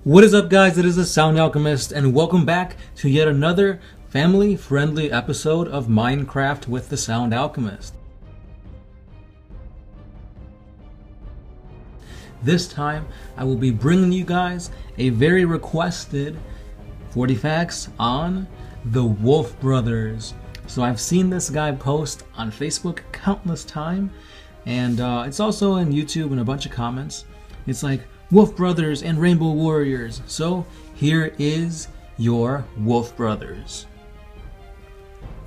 What is up, guys? It is the Sound Alchemist, and welcome back to yet another family-friendly episode of Minecraft with the Sound Alchemist. This time, I will be bringing you guys a very requested 40 facts on the Wolf Brothers. So I've seen this guy post on Facebook countless times, and it's also in YouTube and a bunch of comments. It's like, Wolf Brothers and Rainbow Warriors. So here is your Wolf Brothers.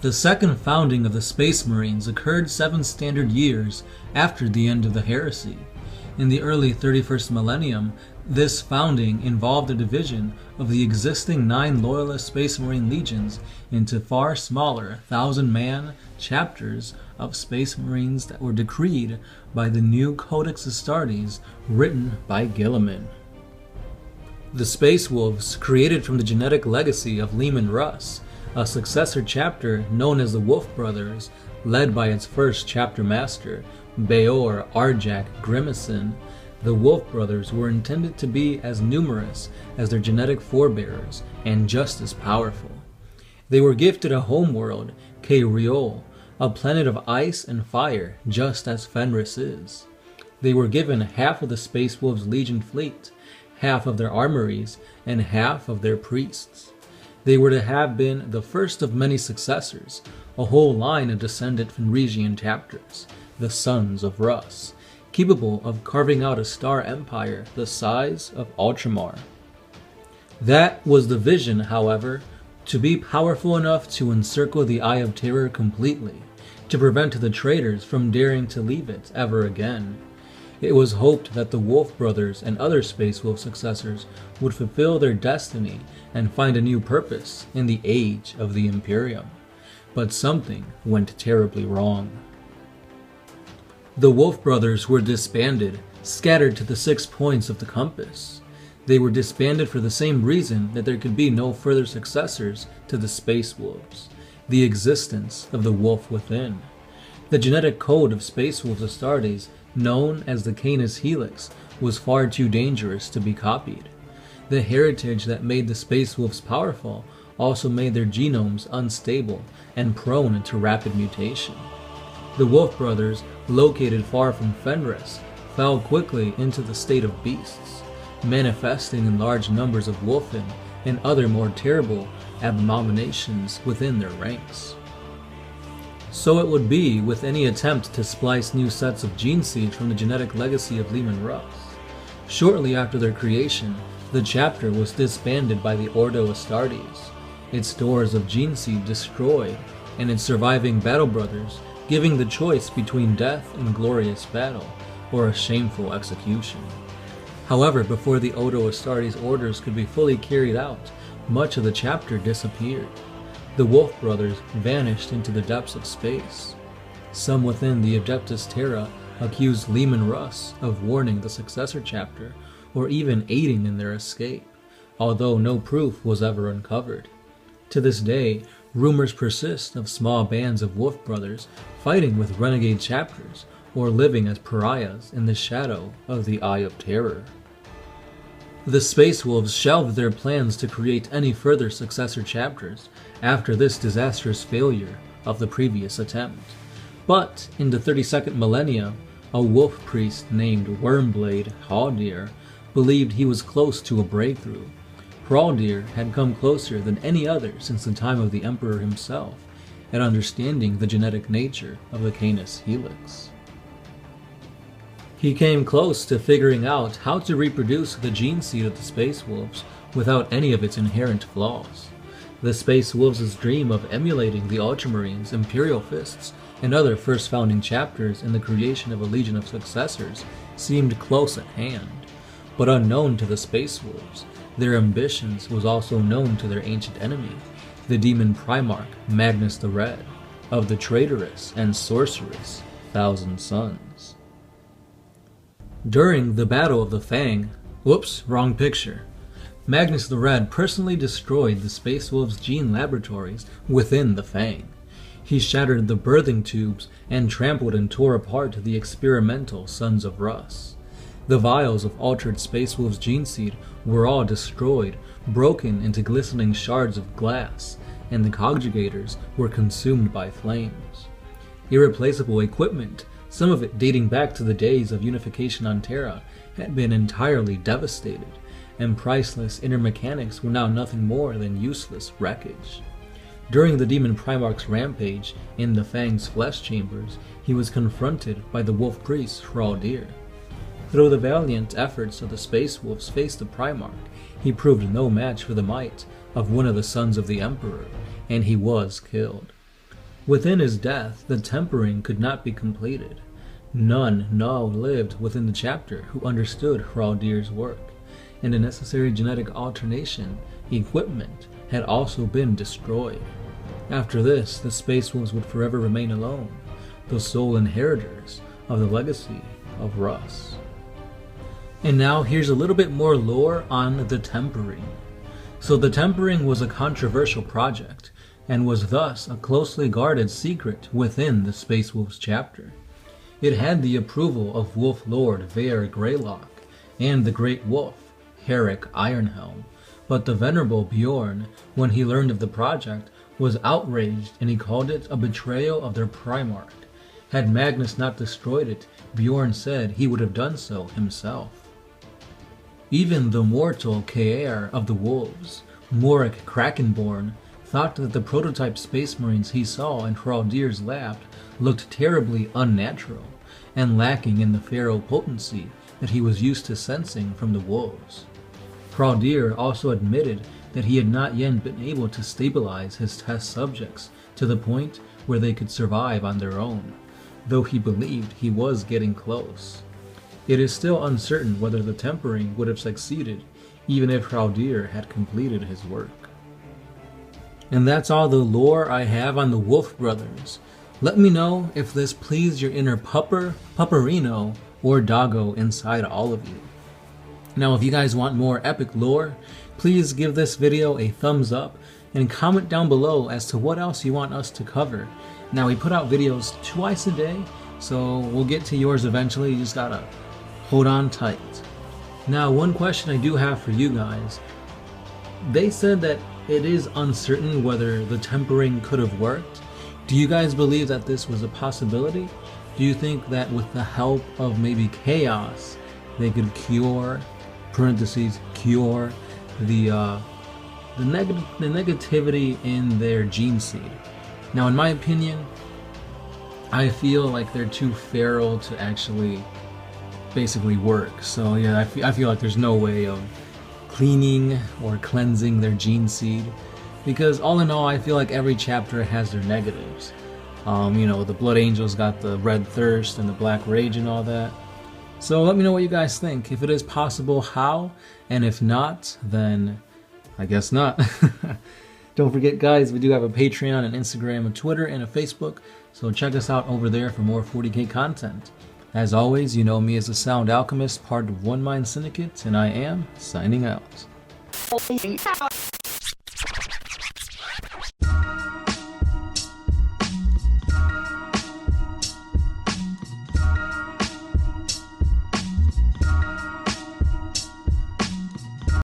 The second founding of the Space Marines occurred 7 standard years after the end of the heresy. In the early 31st millennium, this founding involved a division of the existing 9 loyalist Space Marine legions into far smaller 1,000-man chapters of Space Marines that were decreed by the new Codex Astartes written by Guilliman. The Space Wolves, created from the genetic legacy of Leman Russ, a successor chapter known as the Wolf Brothers, led by its first chapter master, Beor Arjak Grimison. The Wolf Brothers were intended to be as numerous as their genetic forebearers and just as powerful. They were gifted a homeworld, K-Riol, a planet of ice and fire, just as Fenris is. They were given half of the Space Wolves Legion fleet, half of their armories, and half of their priests. They were to have been the first of many successors, a whole line of descendant Fenrisian chapters, the Sons of Russ, capable of carving out a star empire the size of Ultramar. That was the vision, however, to be powerful enough to encircle the Eye of Terror completely, to prevent the traitors from daring to leave it ever again. It was hoped that the Wolf Brothers and other Space Wolf successors would fulfill their destiny and find a new purpose in the age of the Imperium. But something went terribly wrong. The Wolf Brothers were disbanded, scattered to the 6 points of the compass. They were disbanded for the same reason that there could be no further successors to the Space Wolves: the existence of the Wolf within. The genetic code of Space Wolves Astartes, known as the Canis Helix, was far too dangerous to be copied. The heritage that made the Space Wolves powerful also made their genomes unstable and prone to rapid mutation. The Wolf Brothers, located far from Fenris, fell quickly into the state of beasts, manifesting in large numbers of wolfen and other more terrible abominations within their ranks. So it would be with any attempt to splice new sets of gene seeds from the genetic legacy of Leman Russ. Shortly after their creation, the chapter was disbanded by the Ordo Astartes, its stores of gene seed destroyed, and its surviving battle brothers giving the choice between death and glorious battle, or a shameful execution. However, before the Ordo Astartes orders could be fully carried out, much of the chapter disappeared. The Wolf Brothers vanished into the depths of space. Some within the Adeptus Terra accused Leman Russ of warning the successor chapter, or even aiding in their escape, although no proof was ever uncovered. To this day, rumors persist of small bands of Wolf Brothers fighting with renegade chapters, or living as pariahs in the shadow of the Eye of Terror. The Space Wolves shelved their plans to create any further successor chapters after this disastrous failure of the previous attempt. But in the 32nd millennium, a wolf priest named Wormblade Haldir believed he was close to a breakthrough. Haldir had come closer than any other since the time of the Emperor himself at understanding the genetic nature of the Canis Helix. He came close to figuring out how to reproduce the gene seed of the Space Wolves without any of its inherent flaws. The Space Wolves' dream of emulating the Ultramarines, Imperial Fists, and other first founding chapters in the creation of a legion of successors seemed close at hand. But unknown to the Space Wolves, their ambitions was also known to their ancient enemy, the demon Primarch Magnus the Red, of the traitorous and sorcerous Thousand Sons. During the Battle of the Fang, wrong picture. Magnus the Red personally destroyed the Space Wolves' gene laboratories within the Fang. He shattered the birthing tubes and trampled and tore apart the experimental Sons of Russ. The vials of altered Space Wolf's gene seed were all destroyed, broken into glistening shards of glass, and the conjugators were consumed by flames. Irreplaceable equipment, some of it dating back to the days of unification on Terra, had been entirely devastated, and priceless inner mechanics were now nothing more than useless wreckage. During the Demon Primarch's rampage in the Fang's flesh chambers, he was confronted by the Wolf Priest Heraldic. Through the valiant efforts of the Space Wolves face the Primarch, he proved no match for the might of one of the sons of the Emperor, and he was killed. Within his death, the tampering could not be completed. None now lived within the chapter who understood Heraldic's work, and the necessary genetic alternation equipment had also been destroyed. After this, the Space Wolves would forever remain alone, the sole inheritors of the legacy of Russ. And now here's a little bit more lore on the tampering. So the tampering was a controversial project, and was thus a closely guarded secret within the Space Wolves chapter. It had the approval of Wolf Lord Vare Greylock and the Great Wolf, Herrick Ironhelm, but the venerable Bjorn, when he learned of the project, was outraged and he called it a betrayal of their Primarch. Had Magnus not destroyed it, Bjorn said he would have done so himself. Even the mortal Kaer of the Wolves, Morik Krakenborn, thought that the prototype Space Marines he saw in Heraldic's lab looked terribly unnatural and lacking in the feral potency that he was used to sensing from the wolves. Heraldic also admitted that he had not yet been able to stabilize his test subjects to the point where they could survive on their own, though he believed he was getting close. It is still uncertain whether the tampering would have succeeded even if Heraldic had completed his work. And that's all the lore I have on the Wolf Brothers. Let me know if this pleased your inner pupperino, or doggo inside all of you. Now if you guys want more epic lore, please give this video a thumbs up and comment down below as to what else you want us to cover. Now we put out videos twice a day, so we'll get to yours eventually. You just gotta hold on tight. Now one question I do have for you guys. They said that it is uncertain whether the tampering could have worked. Do you guys believe that this was a possibility? Do you think that with the help of maybe chaos, they could cure, cure the negativity in their gene seed? Now in my opinion, I feel like they're too feral to actually basically work. So yeah, I feel like there's no way of cleaning or cleansing their gene seed, because all in all I feel like every chapter has their negatives. You know, the Blood Angels got the Red Thirst and the Black Rage and all that. So let me know what you guys think. If it is possible, how? And if not, then I guess not. Don't forget guys, we do have a Patreon, an Instagram, a Twitter, and a Facebook, so check us out over there for more 40k content. As always, you know me as the Sound Alchemist, part of One Mind Syndicate, and I am signing out.